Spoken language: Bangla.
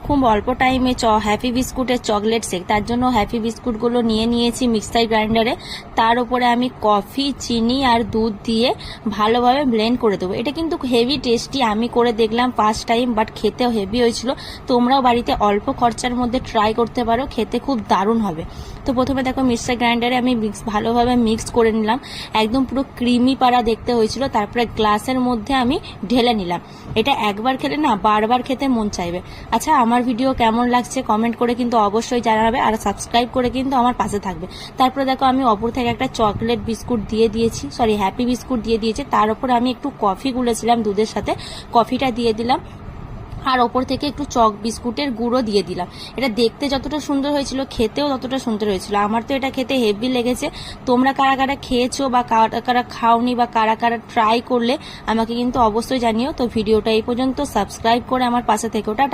খুব অল্প টাইমে হ্যাপি বিস্কুটের চকলেট শেক, তার জন্য হ্যাপি বিস্কুটগুলো নিয়ে নিয়েছি মিক্সার গ্রাইন্ডারে। তার উপরে আমি কফি, চিনি আর দুধ দিয়ে ভালোভাবে ব্লেন্ড করে দেবো। এটা কিন্তু হেভি টেস্টি, আমি করে দেখলাম ফার্স্ট টাইম, বাট খেতেও হেভি হয়েছিল। তোমরাও বাড়িতে অল্প খরচার মধ্যে ট্রাই করতে পারো, খেতে খুব দারুণ হবে। তো প্রথমে দেখো মিক্সার গ্রাইন্ডারে আমি ভালোভাবে মিক্স করে নিলাম, একদম পুরো ক্রিমি পাড়া দেখতে হয়েছিল। তারপরে গ্লাসের মধ্যে আমি ঢেলে নিলাম। এটা একবার খেলে না বারবার খেতে মন চাইবে। আচ্ছা, আমার ভিডিও কেমন লাগছে কমেন্ট করে কিন্তু অবশ্যই জানাবে, আর সাবস্ক্রাইব করে কিন্তু আমার পাশে থাকবে। তারপরে দেখো আমি অপর থেকে একটা চকলেট বিস্কুট দিয়ে দিয়েছি, হ্যাপি বিস্কুট দিয়ে দিয়েছি। তার উপর আমি একটু কফি গুলেছিলাম দুধের সাথে, কফিটা দিয়ে দিলাম। আর ওপর থেকে একটু বিস্কুটের গুঁড়ো দিয়ে দিলাম। এটা দেখতে যতটা সুন্দর হয়েছিল খেতেও ততটা সুন্দর হয়েছিল। আমার তো এটা খেতে হেভি লেগেছে। তোমরা কারা কারা খেয়েছো বা কারা কারা খাওনি বা কারা কারা ট্রাই করলে আমাকে কিন্তু অবশ্যই জানিও। তো ভিডিওটা এই পর্যন্ত, সাবস্ক্রাইব করে আমার পাশে থেকো। টাটা।